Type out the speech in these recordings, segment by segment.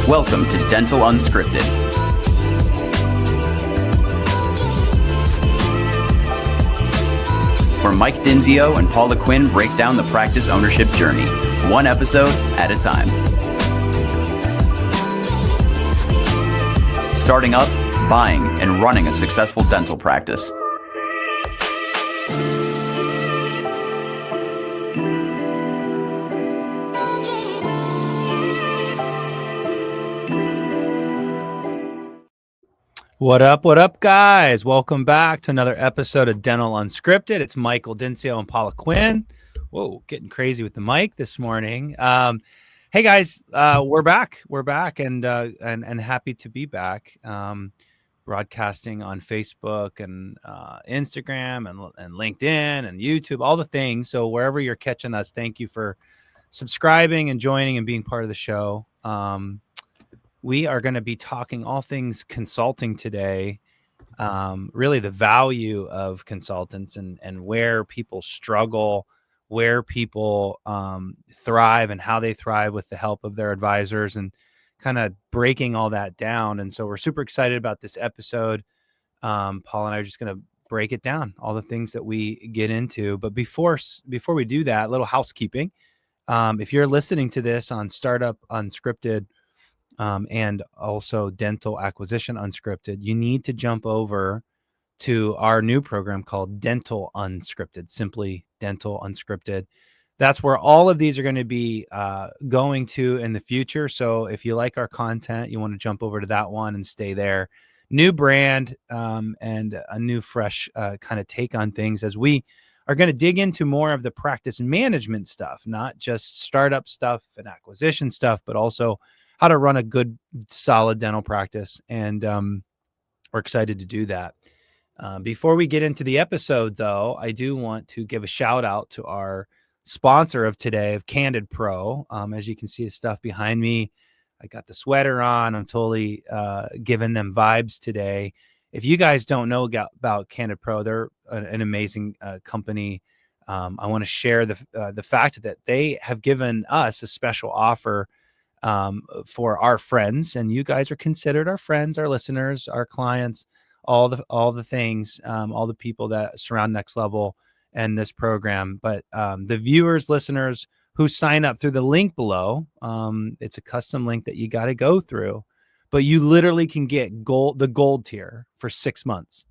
Welcome to Dental Unscripted, where Mike Dinzio and Paula Quinn break down the practice ownership journey, one episode at a time. Starting up, buying, and running a successful dental practice. What up, guys? Welcome back to another episode of Dental Unscripted. It's Michael Dinzio and Paula Quinn. Whoa, getting crazy with the mic this morning. Hey guys, we're back. We're back and happy to be back. Broadcasting on Facebook and Instagram and LinkedIn and YouTube, all the things. So wherever you're catching us, thank you for subscribing and joining and being part of the show. We are going to be talking all things consulting today, really the value of consultants and where people struggle, where people thrive and how they thrive with the help of their advisors and kind of breaking all that down. And so we're super excited about this episode. Paul and I are just going to break it down, all the things that we get into. But before we do that, a little housekeeping. If you're listening to this on Startup Unscripted, and also Dental Acquisition Unscripted, you need to jump over to our new program called Dental Unscripted, simply Dental Unscripted. That's where all of these are going to be going to in the future. So if you like our content, you want to jump over to that one and stay there. New brand and a new fresh kind of take on things as we are going to dig into more of the practice management stuff, not just startup stuff and acquisition stuff, but also how to run a good, solid dental practice. And we're excited to do that. Before we get into the episode, though, I do want to give a shout out to our sponsor of today, of CandidPro. As you can see the stuff behind me, I got the sweater on. I'm totally giving them vibes today. If you guys don't know about CandidPro, they're an amazing company. I want to share the fact that they have given us a special offer for our friends, and you guys are considered our friends, our listeners, our clients, all the things, all the people that surround Next Level and this program. But the viewers, listeners who sign up through the link below, it's a custom link that you got to go through, but you literally can get the gold tier for 6 months.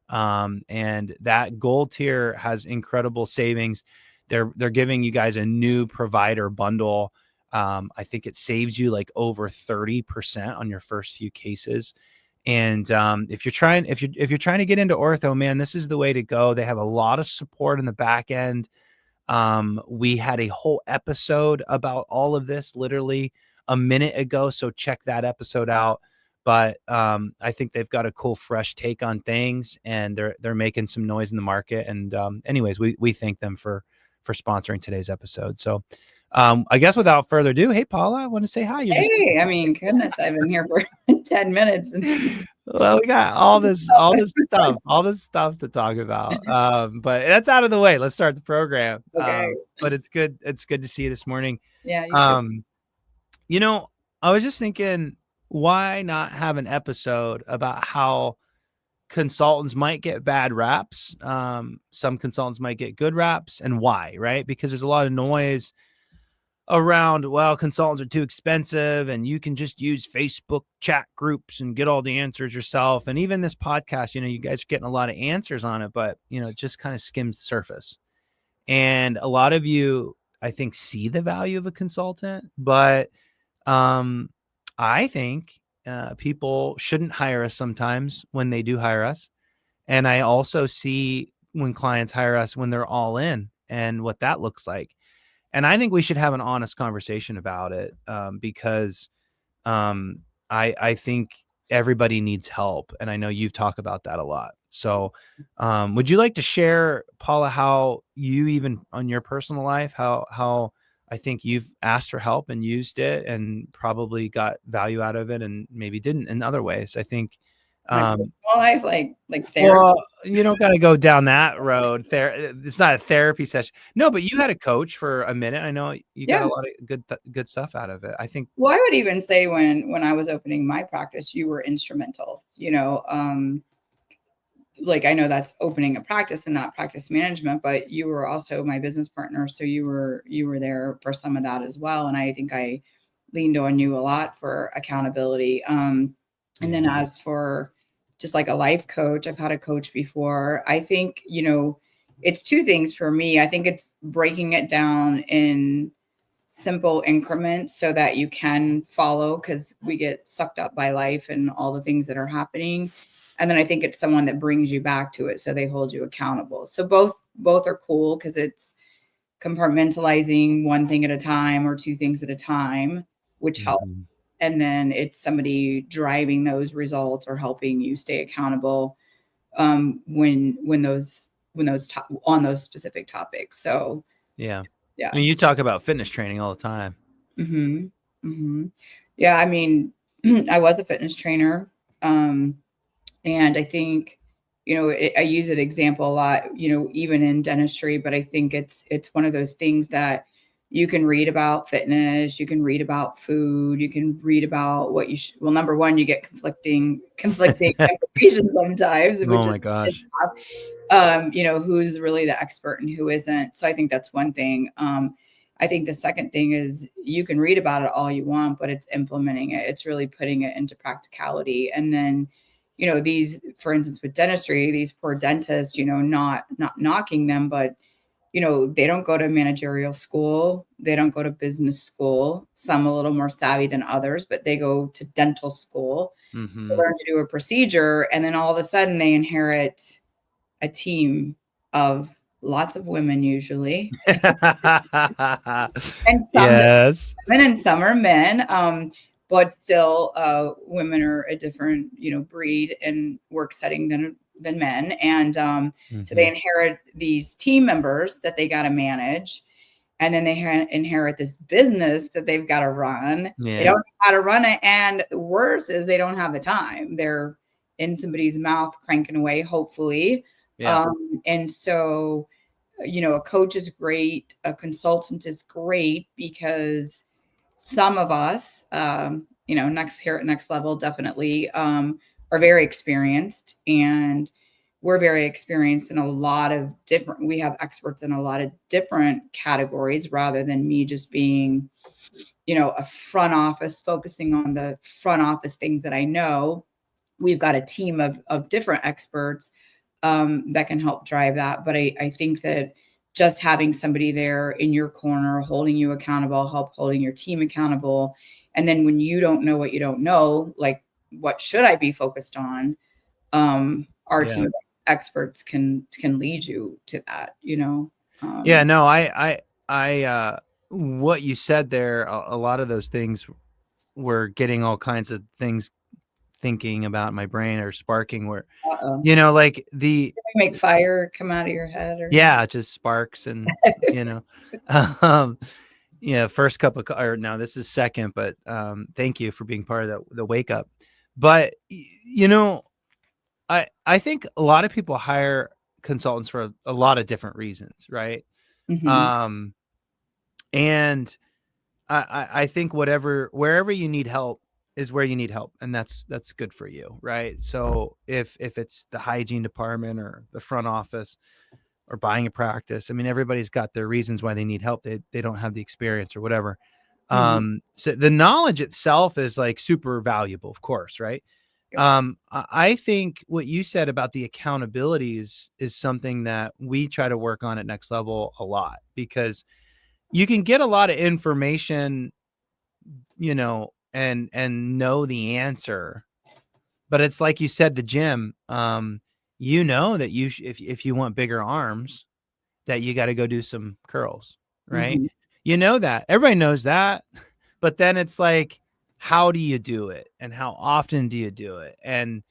And that gold tier has incredible savings. They're giving you guys a new provider bundle. I think it saves you like over 30% on your first few cases. And if you're trying to get into ortho, man, this is the way to go. They have a lot of support in the back end. We had a whole episode about all of this literally a minute ago, so check that episode out. But I think they've got a cool, fresh take on things, and they're making some noise in the market. And anyways, we thank them for sponsoring today's episode. So I guess without further ado, hey, Paula, I want to say hi. I mean, goodness, I've been here for 10 minutes. Well, we got all this stuff to talk about. But that's out of the way. Let's start the program. Okay. But it's good. It's good to see you this morning. Yeah. You too. I was just thinking, why not have an episode about how consultants might get bad raps? Some consultants might get good raps, and why, right? Because there's a lot of noise around, well, consultants are too expensive and you can just use Facebook chat groups and get all the answers yourself. And even this podcast, you guys are getting a lot of answers on it, but it just kind of skims the surface. And a lot of you, I think, see the value of a consultant, but I think people shouldn't hire us sometimes when they do hire us. And I also see when clients hire us when they're all in and what that looks like. And I think we should have an honest conversation about it because I think everybody needs help. And I know you've talked about that a lot. So would you like to share, Paula, how you, even on your personal life, how I think you've asked for help and used it and probably got value out of it and maybe didn't in other ways? I think My personal life, like therapy. Well, you don't got to go down that road. It's not a therapy session. No, but you had a coach for a minute. I know you got a lot of good stuff out of it. I think. Well, I would even say when I was opening my practice, you were instrumental. Like I know that's opening a practice and not practice management, but you were also my business partner, so you were there for some of that as well. And I think I leaned on you a lot for accountability. And then as for just like a life coach, I've had a coach before. I think, it's two things for me. I think it's breaking it down in simple increments so that you can follow, because we get sucked up by life and all the things that are happening. And then I think it's someone that brings you back to it, so they hold you accountable. So both are cool, because it's compartmentalizing one thing at a time or two things at a time, which helps. And then it's somebody driving those results or helping you stay accountable when those on those specific topics. So yeah. I mean, you talk about fitness training all the time. Yeah, I mean, I was a fitness trainer. And I think, I use an example a lot, even in dentistry, but I think it's one of those things that you can read about fitness, you can read about food, you can read about what you should. Well, number one, you get conflicting information sometimes, which oh my gosh. Who's really the expert and who isn't. So I think that's one thing. I think the second thing is you can read about it all you want, but it's implementing it. It's really putting it into practicality. And then, these, for instance, with dentistry, these poor dentists, not knocking them, but, they don't go to managerial school. They don't go to business school. Some a little more savvy than others, but they go to dental school, to learn to do a procedure. And then all of a sudden they inherit a team of lots of women, usually. And some women and some are men. But still, women are a different, breed and work setting than men. And so they inherit these team members that they got to manage. And then they inherit this business that they've got to run. Yeah. They don't know how to run it. And worse is they don't have the time. They're in somebody's mouth cranking away, hopefully. Yeah. And so, a coach is great. A consultant is great, because some of us, next level, definitely, are very experienced, and we're very experienced in a lot of different, we have experts in a lot of different categories, rather than me just being, a front office, focusing on the front office things that I know. We've got a team of different experts that can help drive that. But I think that just having somebody there in your corner, holding you accountable, holding your team accountable. And then when you don't know what you don't know, like, what should I be focused on? Our team of experts can lead you to that, I what you said there, a lot of those things were getting all kinds of things thinking about my brain, or sparking, where like the make fire come out of your head, or just sparks. And first cup of or now this is second, but thank you for being part of the wake up. But I think a lot of people hire consultants for a lot of different reasons, right? And I think wherever you need help is where you need help, and that's good for you, right? So if it's the hygiene department or the front office or buying a practice, I mean, everybody's got their reasons why they need help. They don't have the experience or whatever. So the knowledge itself is like super valuable, of course, right? I think what you said about the accountabilities is something that we try to work on at Next Level a lot, because you can get a lot of information, and know the answer, but it's like you said, the gym, that if you want bigger arms, that you got to go do some curls, right? That everybody knows that, but then it's like, how do you do it, and how often do you do it, and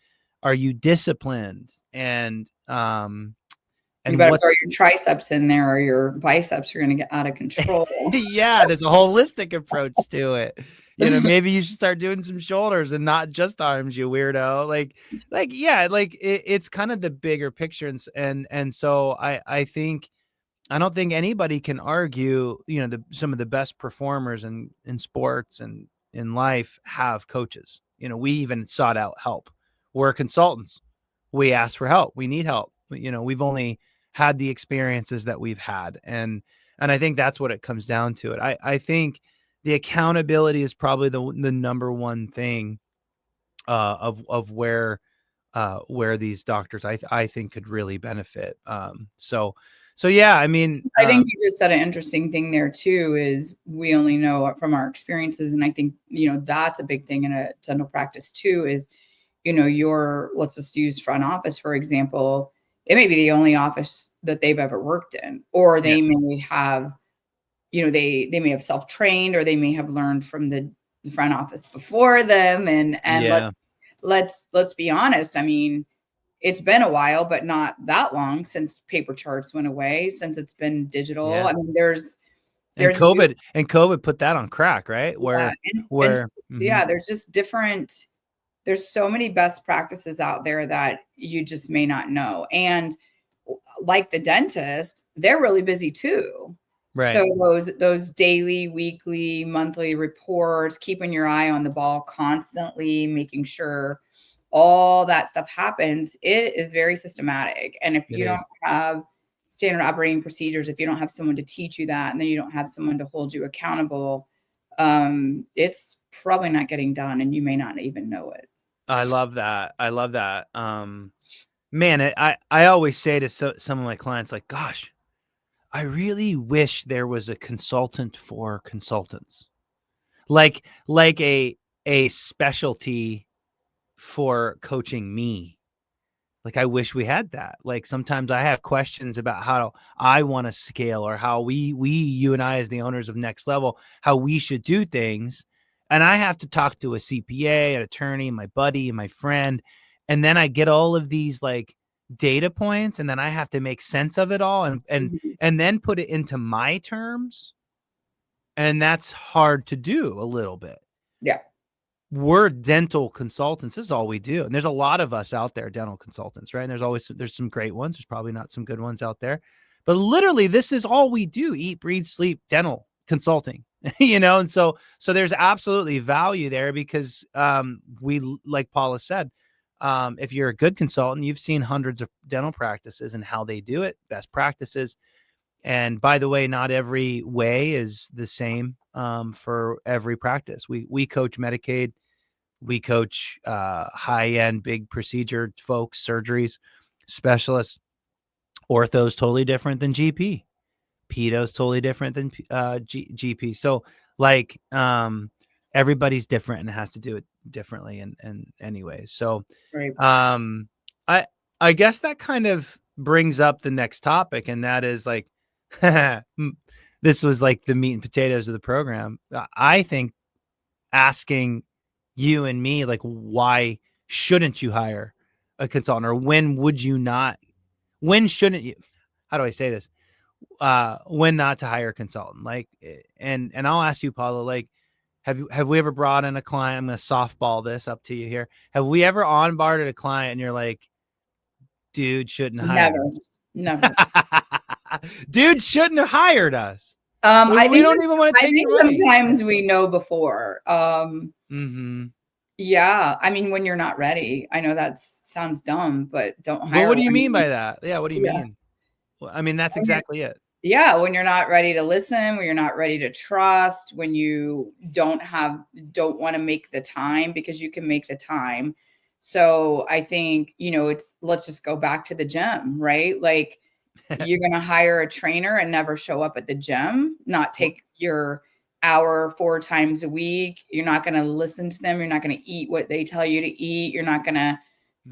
are you disciplined, and you better throw your triceps in there, or your biceps are going to get out of control. Yeah, there's a holistic approach to it. maybe you should start doing some shoulders and not just arms, you weirdo. Yeah, it's kind of the bigger picture. And so I think, I don't think anybody can argue, some of the best performers in sports and in life have coaches. We even sought out help. We're consultants. We ask for help. We need help. We've only had the experiences that we've had. And I think that's what it comes down to. I think the accountability is probably the number one thing of where these doctors I think could really benefit. So yeah, I mean, I think you just said an interesting thing there too, is we only know from our experiences. And I think, that's a big thing in a dental practice too, is, let's just use front office, for example. It may be the only office that they've ever worked in, or they may have, they may have self-trained, or they may have learned from the front office before them. And let's be honest. I mean, it's been a while, but not that long since paper charts went away, since it's been digital. Yeah. I mean, there's COVID put that on crack, right? There's just different, there's so many best practices out there that you just may not know. And like the dentist, they're really busy too. Right. So those daily, weekly, monthly reports, keeping your eye on the ball constantly, making sure all that stuff happens, it is very systematic. And if you don't have standard operating procedures, if you don't have someone to teach you that, and then you don't have someone to hold you accountable, it's probably not getting done, and you may not even know it. I love that. Man, I always say to some of my clients, like, gosh, I really wish there was a consultant for consultants, like a specialty for coaching me. Like, I wish we had that. Like, sometimes I have questions about how I want to scale, or how you and I, as the owners of Next Level, how we should do things. And I have to talk to a CPA, an attorney, my buddy, and my friend. And then I get all of these like data points, and then I have to make sense of it all and then put it into my terms. And that's hard to do a little bit. Yeah. We're dental consultants. This is all we do. And there's a lot of us out there, dental consultants, right? And there's some great ones. There's probably not some good ones out there, but literally this is all we do: eat, breathe, sleep, dental consulting, And so there's absolutely value there, because we, like Paula said, if you're a good consultant, you've seen hundreds of dental practices and how they do it, best practices. And by the way, not every way is the same for every practice. We coach Medicaid. We coach high-end, big procedure folks, surgeries, specialists. Ortho's totally different than GP. Pedo's totally different than GP. So like everybody's different and has to do it differently. And anyways, so Right. I guess that kind of brings up the next topic, and that is like, this was like the meat and potatoes of the program. I think asking you and me, like, why shouldn't you hire a consultant, or when shouldn't you, how do I say this? When not to hire a consultant, like, and I'll ask you, Paula, like, have we ever brought in a client? I'm going to softball this up to you here. Have we ever onboarded a client and you're like, dude shouldn't hire us? Never. Dude shouldn't have hired us. We don't even want to take it right. Sometimes we know before. Mm-hmm. Yeah. I mean, when you're not ready, I know that sounds dumb, but don't hire. But what do you mean by that? Yeah. What do you mean? Well, I mean, that's exactly it. Yeah. When you're not ready to listen, when you're not ready to trust, when you don't want to make the time, because you can make the time. So I think, let's just go back to the gym, right? Like, you're going to hire a trainer and never show up at the gym, not take your hour 4 times a week. You're not going to listen to them. You're not going to eat what they tell you to eat. You're not going to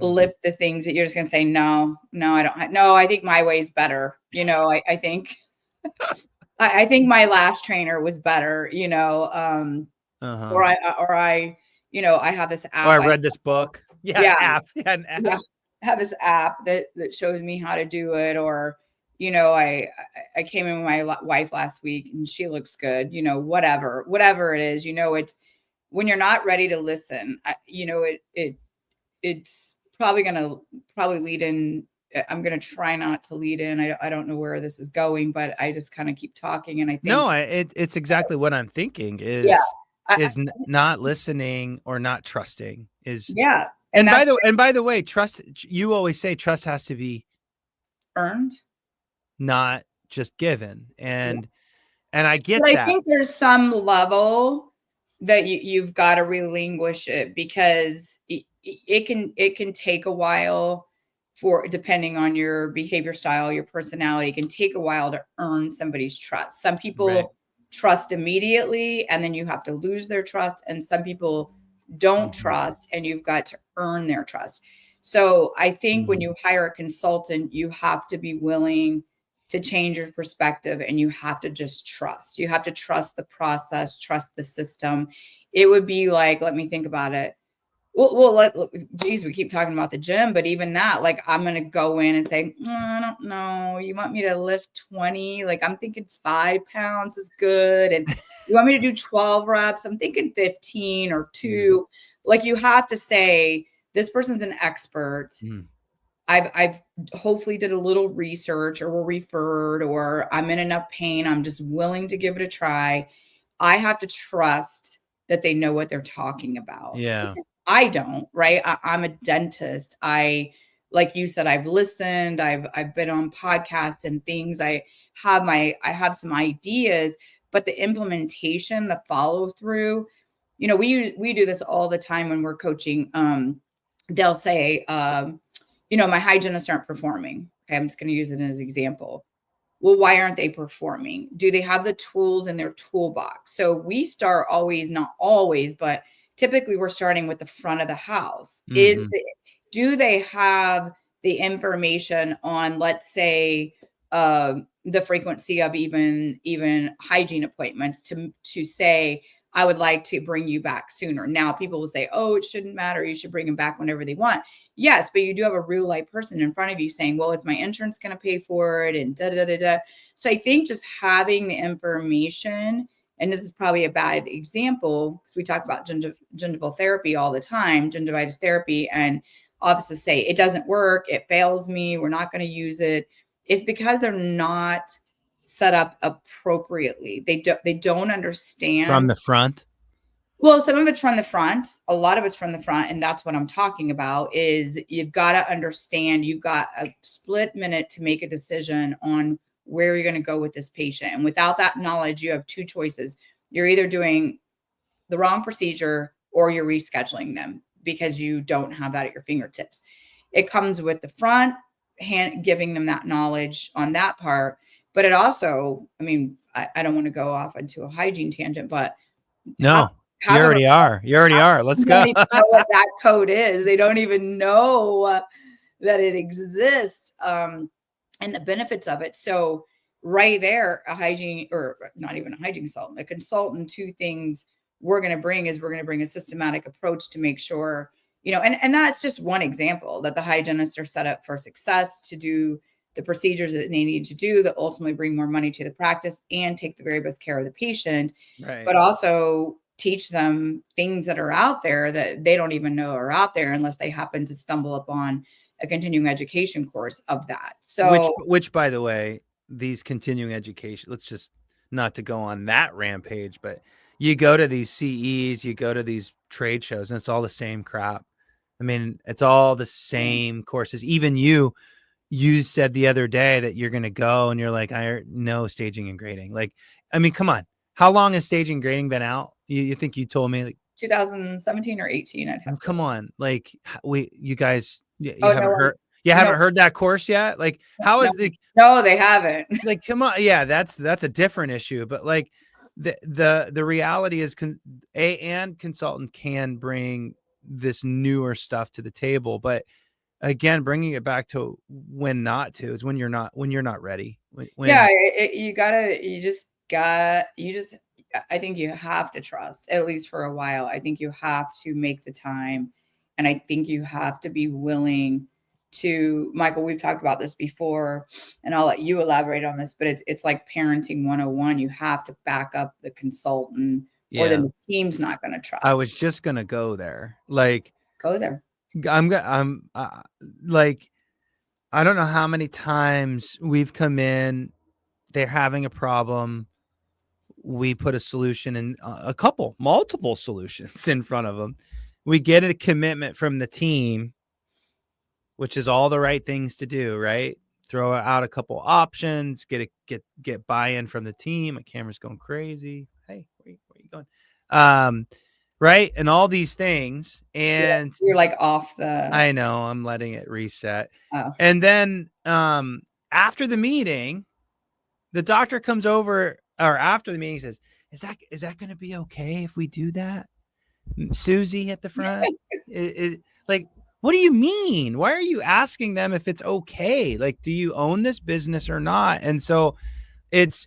lift the things that you're just going to say, no, I don't. No, I think my way's better. I think, I think my last trainer was better, or I have this app. Or I read this book. App. Yeah, an app. Yeah. I have this app that shows me how to do it. Or, I came in with my wife last week and she looks good, whatever it is, when you're not ready to listen, it's probably going to lead in. I'm going to try not to lead in. I don't know where this is going, but I just kind of keep talking. And I think, no, it's exactly what I'm thinking yeah, not listening or not trusting is. yeah. And by the way, trust, you always say trust has to be earned, not just given. And I get but that. I think there's some level that you've got to relinquish it, because it can take a while, for depending on your behavior style, your personality. It can take a while to earn somebody's trust. Some people trust immediately, and then you have to lose their trust. And some people don't trust, and you've got to earn their trust. So I think when you hire a consultant, you have to be willing to change your perspective, and you have to just trust. You have to trust the process, trust the system. It would be like, let me think about it. Geez, we keep talking about the gym, but even that, like, I'm going to go in and say, I don't know. You want me to lift 20? Like, I'm thinking 5 pounds is good. And you want me to do 12 reps? I'm thinking 15 or 2. Like, you have to say, this person's an expert. I've hopefully did a little research, or were referred, or I'm in enough pain, I'm just willing to give it a try. I have to trust that they know what they're talking about. Yeah. I don't, right? I'm a dentist. Like you said, I've listened, I've been on podcasts and things. I have some ideas, but the implementation, the follow through, we do this all the time when we're coaching. They'll say, my hygienists aren't performing. Okay, I'm just going to use it as an example. Well, why aren't they performing? Do they have the tools in their toolbox? So we start always, not always, but typically we're starting with the front of the house. Do they have the information on, let's say, the frequency of even hygiene appointments to say, I would like to bring you back sooner. Now people will say, oh, it shouldn't matter. You should bring them back whenever they want. Yes, but you do have a real life person in front of you saying, well, is my insurance going to pay for it? And da, da, da, da. So I think just having the information, and this is probably a bad example because we talk about gingival therapy all the time, gingivitis therapy, and offices say it doesn't work, it fails me, we're not going to use it. It's because they're not set up appropriately. They don't understand From the front. Well, some of it's from the front. A lot of it's from the front. And that's what I'm talking about, is you've got to understand, you've got a split minute to make a decision on where you're going to go with this patient. And without that knowledge, you have 2 choices. You're either doing the wrong procedure or you're rescheduling them because you don't have that at your fingertips. It comes with the front giving them that knowledge on that part. But it also, I don't want to go off into a hygiene tangent, but no. You already are. Let's go. They don't even know what that code is. They don't even know that it exists, and the benefits of it. So right there, a hygiene, or not even a hygiene consultant, a consultant, 2 things we're going to bring a systematic approach to make sure, and that's just one example, that the hygienists are set up for success to do the procedures that they need to do that ultimately bring more money to the practice and take the very best care of the patient, but also teach them things that are out there that they don't even know are out there unless they happen to stumble upon a continuing education course of that. So, which by the way, these continuing education, let's just not to go on that rampage, but you go to these CEs, you go to these trade shows, and it's all the same crap. It's all the same courses. Even you said the other day that you're going to go and you're like, I know staging and grading. Like, come on. How long has staging and grading been out? You think you told me 2017 or 18? Come on. Like you guys, you haven't heard. You haven't heard that course yet? Like, how is it? No, they haven't. Like, come on. Yeah, that's a different issue. But like the reality is and consultant can bring this newer stuff to the table. But again, bringing it back to when not to is when you're not ready. I think you have to trust, at least for a while. I think you have to make the time. And I think you have to be willing to, Michael, we've talked about this before, and I'll let you elaborate on this, but it's like parenting 101. You have to back up the consultant or then the team's not going to trust. I was just going to go there. Like, go there. I'm like, I don't know how many times we've come in, they're having a problem. We put a solution in, multiple solutions in front of them. We get a commitment from the team, which is all the right things to do, right? Throw out a couple options, get buy-in from the team. My camera's going crazy. Hey, where are you going? Right? And all these things. And you're like off the... I know, I'm letting it reset. Oh. And then after the meeting, the doctor comes over, or after the meeting says, is that going to be okay if we do that? Susie at the front. Like, what do you mean? Why are you asking them if it's okay? Like, do you own this business or not? And so it's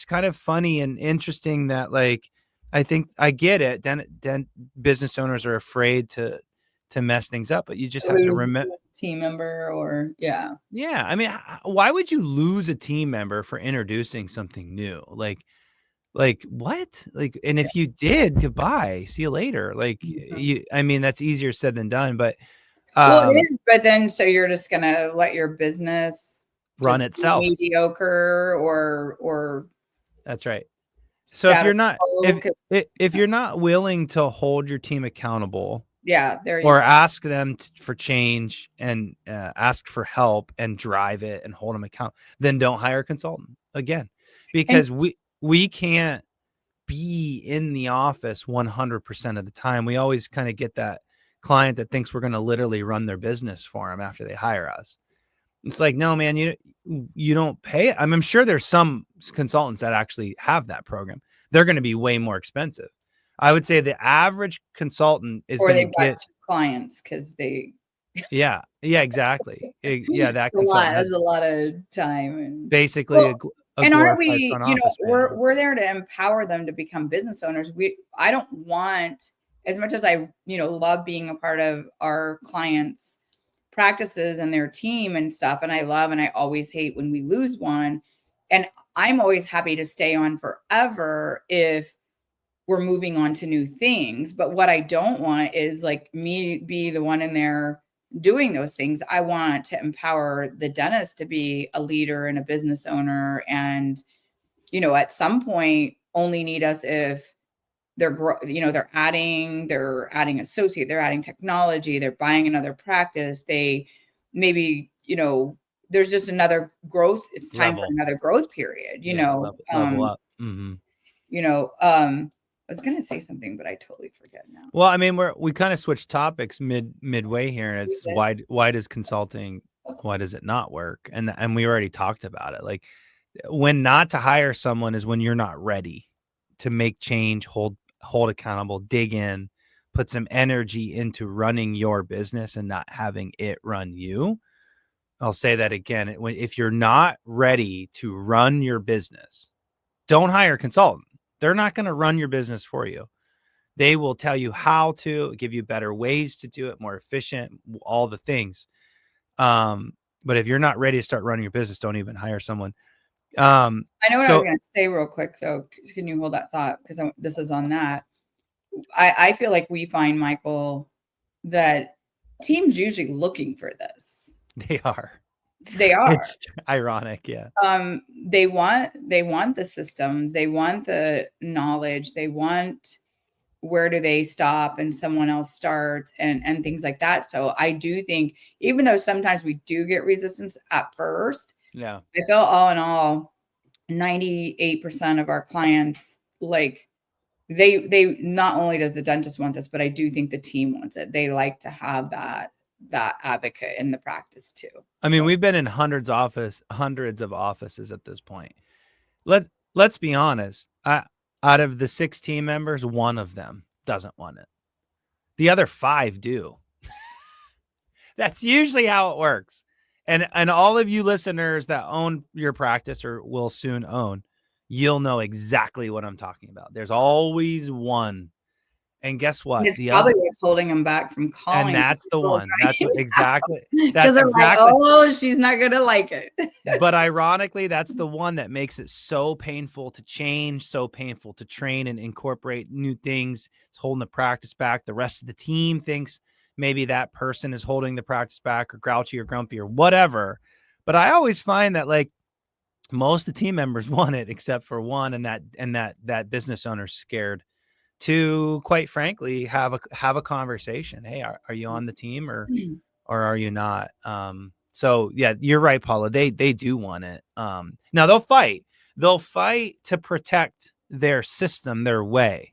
kind of funny and interesting that, like, I think I get it. Business owners are afraid to mess things up, but you just have to remember team member or yeah. I mean, why would you lose a team member for introducing something new? Like what? Like, and if you did, goodbye, see you later. Like, I mean, that's easier said than done, but well, it is. But then, so you're just gonna let your business run itself, mediocre, or that's right. So if you're not willing to hold your team accountable, or ask them for change and ask for help and drive it and hold them accountable, then don't hire a consultant again, because we can't be in the office 100% of the time. We always kind of get that client that thinks we're going to literally run their business for them after they hire us. It's like, no, man, you don't pay it. I'm sure there's some consultants that actually have that program. They're going to be way more expensive. I would say the average consultant is going to get clients because they. Yeah, exactly. That there's a lot of time and basically and aren't we, we're there to empower them to become business owners. I don't want, as much as I, love being a part of our clients' practices and their team and stuff. And I always hate when we lose one. And I'm always happy to stay on forever if we're moving on to new things. But what I don't want is like me be the one in there doing those things. I want to empower the dentist to be a leader and a business owner. And, at some point only need us if they're adding associate, they're adding technology, they're buying another practice. They maybe, there's just another growth. It's time for another growth period, level up. Mm-hmm. I was going to say something, but I totally forget now. Well, I mean, we kind of switched topics midway here, and it's why does consulting, why does it not work? And we already talked about it. Like, when not to hire someone is when you're not ready to make change, hold accountable, dig in, put some energy into running your business and not having it run you. I'll say that again. If you're not ready to run your business, don't hire a consultant. They're not going to run your business for you. They will tell you how to, give you better ways to do it, more efficient, all the things. But if you're not ready to start running your business, don't even hire someone. I know what I was going to say real quick, though. Can you hold that thought? Because this is on that. I feel like we find, Michael, that teams usually looking for this. They are. It's ironic, yeah. They want the systems, they want the knowledge, they want where do they stop and someone else starts and things like that. So I do think, even though sometimes we do get resistance at first, I feel all in all, 98% of our clients, like they not only does the dentist want this, but I do think the team wants it. They like to have that advocate in the practice too. I mean, we've been in hundreds of offices at this point. Let's be honest. Out of the 6 team members, one of them doesn't want it. The other 5 do. That's usually how it works. And all of you listeners that own your practice or will soon own, you'll know exactly what I'm talking about. There's always one. And guess what? It's probably what's holding them back from calling. And that's the one. That's what, exactly. Because they're like, oh, she's not going to like it. But ironically, that's the one that makes it so painful to change, so painful to train and incorporate new things. It's holding the practice back. The rest of the team thinks maybe that person is holding the practice back, or grouchy or grumpy or whatever. But I always find that like most of the team members want it except for one, and that business owner's scared to, quite frankly, have a conversation. Hey, are you on the team or are you not? So yeah, you're right, Paula. They do want it. Now they'll fight to protect their system, their way.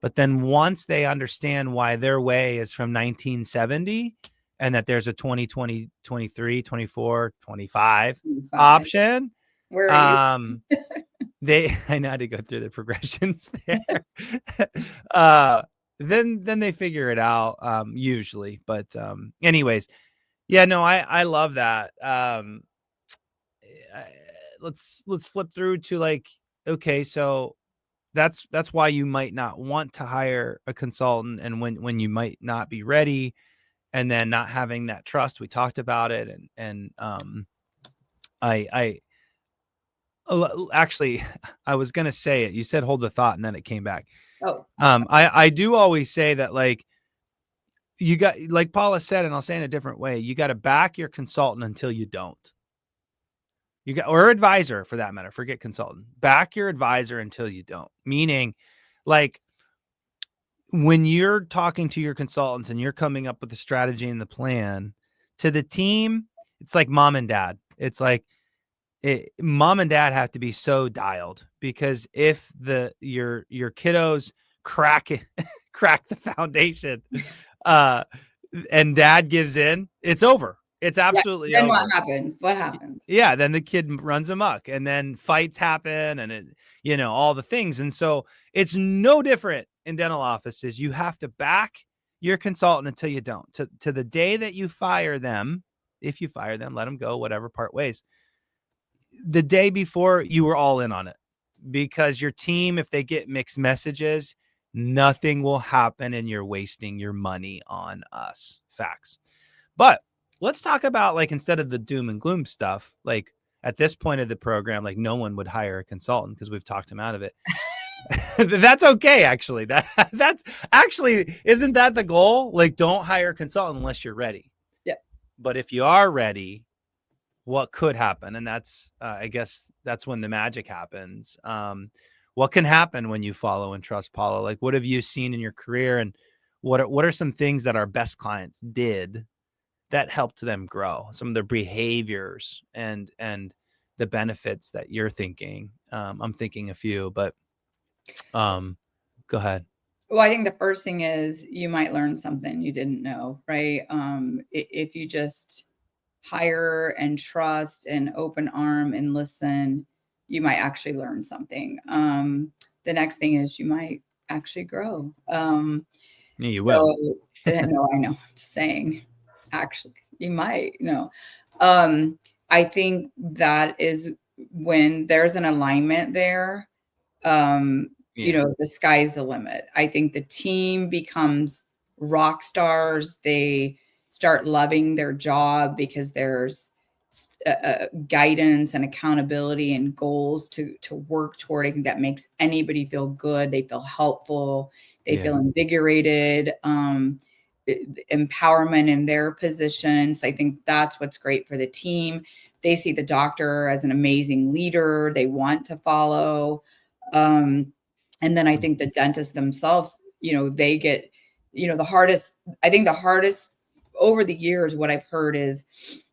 But then once they understand why their way is from 1970 and that there's a 2020, 23, 24, 25 option, where are you? I know how to go through the progressions there. Then they figure it out, usually. But anyways, yeah, no, I love that. Let's flip through to like, okay, so that's why you might not want to hire a consultant, and when you might not be ready, and then not having that trust. We talked about it, and I actually, I was going to say it. You said, hold the thought, and then it came back. Oh, I do always say that, like, you got, like Paula said, and I'll say in a different way, you got to back your consultant until you don't. You got, or advisor for that matter, forget consultant, back your advisor until you don't. Meaning, like, when you're talking to your consultants and you're coming up with the strategy and the plan to the team, it's like mom and dad. It's like, mom and dad have to be so dialed, because if your kiddos crack the foundation, and dad gives in, it's over. It's absolutely then over. What happens? Yeah, then the kid runs amok, and then fights happen, and all the things. And so it's no different in dental offices. You have to back your consultant until you don't. To the day that you fire them, if you fire them, let them go, whatever, part ways. The day before, you were all in on it, because your team, if they get mixed messages, nothing will happen, and you're wasting your money on us. Facts. But let's talk about, like, instead of the doom and gloom stuff, like at this point of the program, like no one would hire a consultant because we've talked them out of it. That's okay. Actually, that's actually, isn't that the goal? Like, don't hire a consultant unless you're ready. Yeah. But if you are ready, what could happen? And that's, I guess that's when the magic happens. What can happen when you follow and trust, Paula? Like, what have you seen in your career, and what are some things that our best clients did that helped them grow? Some of their behaviors and the benefits that you're thinking. I'm thinking a few, but go ahead. Well, I think the first thing is you might learn something you didn't know, right? If you just hire and trust and open arm and listen, you might actually learn something. The next thing is you might actually grow. Yeah, you will. No, I know. I'm just saying, actually, you might. No, I think that is when there's an alignment there. The sky's the limit. I think the team becomes rock stars. They start loving their job because there's guidance and accountability and goals to work toward. I think that makes anybody feel good. They feel helpful. They feel invigorated, empowerment in their positions. I think that's what's great for the team. They see the doctor as an amazing leader. They want to follow. And then I think the dentists themselves, they get, the hardest over the years, what I've heard is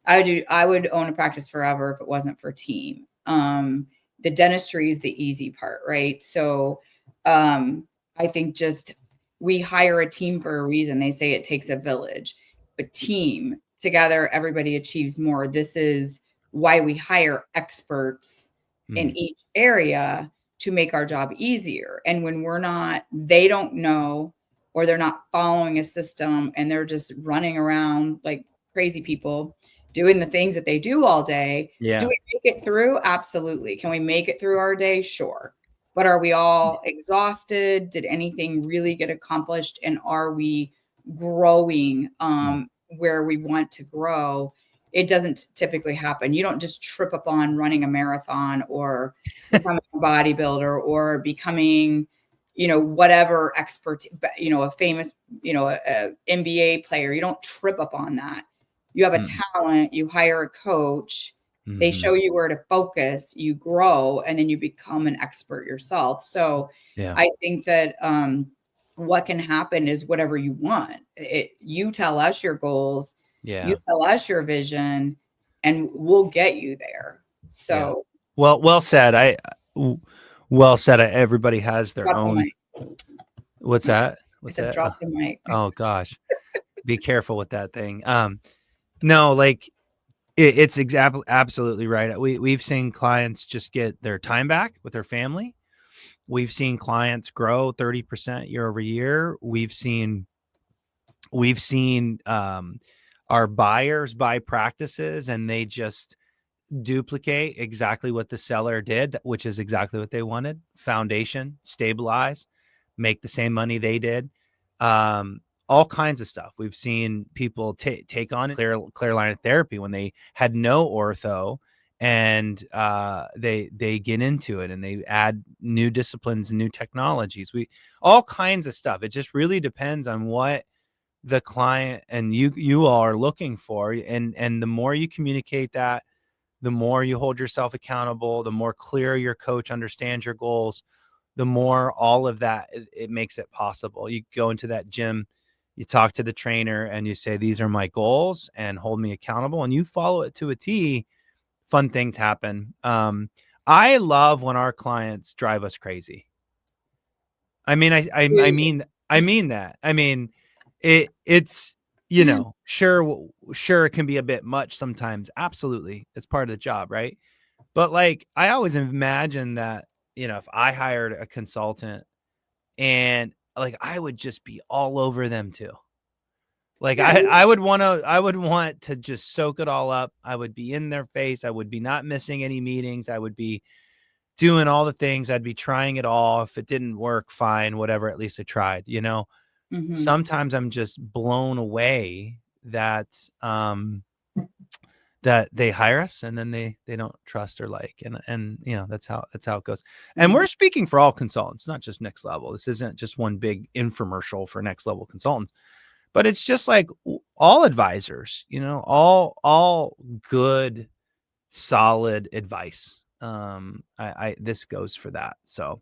I would own a practice forever if it wasn't for team. The dentistry is the easy part, right? So I think just we hire a team for a reason. They say it takes a village, but team together, everybody achieves more. This is why we hire experts in each area to make our job easier. And when they don't know, or they're not following a system and they're just running around like crazy people doing the things that they do all day. Yeah. Do we make it through? Absolutely. Can we make it through our day? Sure. but are we all exhausted? Did anything really get accomplished? And are we growing where we want to grow? It doesn't typically happen. You don't just trip up on running a marathon or becoming a bodybuilder or becoming, whatever expert, a famous, a NBA player. You don't trip up on that. You have a talent, you hire a coach, they show you where to focus, you grow, and then you become an expert yourself. So I think that what can happen is whatever you want. You tell us your goals, you tell us your vision, and we'll get you there. So well said. Well said. Everybody has their own. What's that? What's that? Drop the mic. Oh gosh, be careful with that thing. No, like it's absolutely right. We've seen clients just get their time back with their family. We've seen clients grow 30% year over year. We've seen our buyers buy practices and they just duplicate exactly what the seller did, which is exactly what they wanted. Foundation, stabilize, make the same money they did. All kinds of stuff. We've seen people take on clear line of therapy when they had no ortho, and they get into it and they add new disciplines and new technologies. All kinds of stuff. It just really depends on what the client and you all are looking for, and the more you communicate that, the more you hold yourself accountable, the more clear your coach understands your goals, the more all of that, it makes it possible. You go into that gym, you talk to the trainer and you say, these are my goals and hold me accountable, and you follow it to a T. Fun things happen. I love when our clients drive us crazy. I mean, I mean that. I mean, it's, sure it can be a bit much sometimes. Absolutely. It's part of the job, right? But like, I always imagine that, if I hired a consultant and like, I would just be all over them too. Like I would want to just soak it all up. I would be in their face. I would be not missing any meetings. I would be doing all the things. I'd be trying it all. If it didn't work, fine, whatever. At least I tried, Sometimes I'm just blown away that, that they hire us and then they don't trust or like, and that's how it goes. And we're speaking for all consultants, not just Next Level. This isn't just one big infomercial for Next Level consultants, but it's just like all advisors, all good, solid advice. This goes for that. So,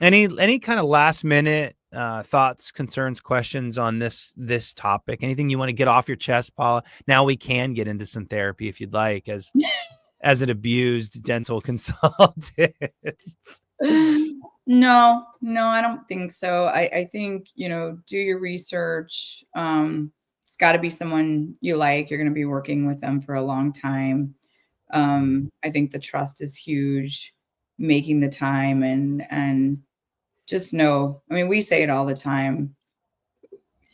any kind of last minute thoughts, concerns, questions on this topic? Anything you want to get off your chest, Paula? Now we can get into some therapy if you'd like, as an abused dental consultant. No, I don't think so. I think, do your research. It's got to be someone you like. You're going to be working with them for a long time. I think the trust is huge, making the time and just know, I mean, we say it all the time,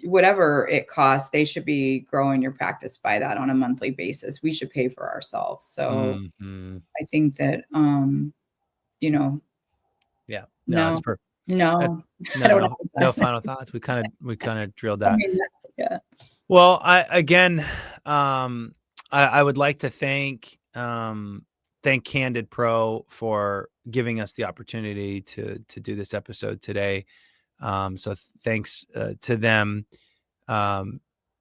whatever it costs, they should be growing your practice by that on a monthly basis. We should pay for ourselves. So I think that, yeah, no, that's perfect. No Final thoughts. We kind of drilled that. I mean, yeah. Well, I would like to thank CandidPro for giving us the opportunity to do this episode today. So thanks to them.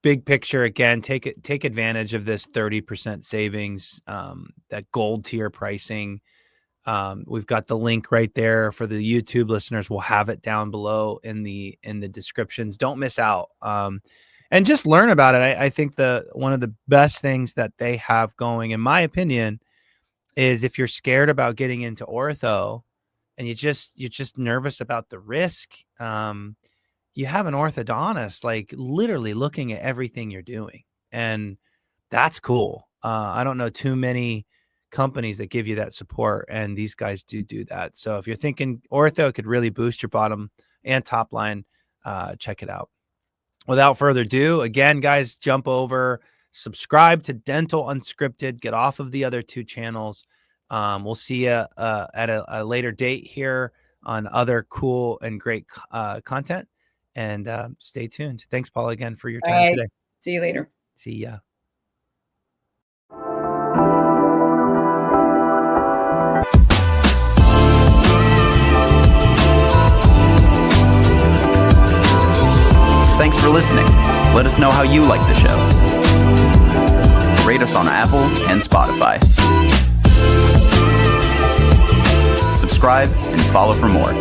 Big picture, again, take advantage of this 30% savings, that gold tier pricing. We've got the link right there for the YouTube listeners. We'll have it down below in the descriptions. Don't miss out. And just learn about it. I think one of the best things that they have going, in my opinion, is if you're scared about getting into ortho and you're just nervous about the risk, you have an orthodontist like literally looking at everything you're doing, and that's cool. I don't know too many companies that give you that support, and these guys do that. So if you're thinking ortho could really boost your bottom and top line, check it out. Without further ado, again, guys, jump over, subscribe to Dental Unscripted, get off of the other two channels. We'll see you at a later date here on other cool and great content. And stay tuned. Thanks, Paula, again for your time today. See you later. See ya. Thanks for listening. Let us know how you like the show. Rate us on Apple and Spotify. Subscribe and follow for more.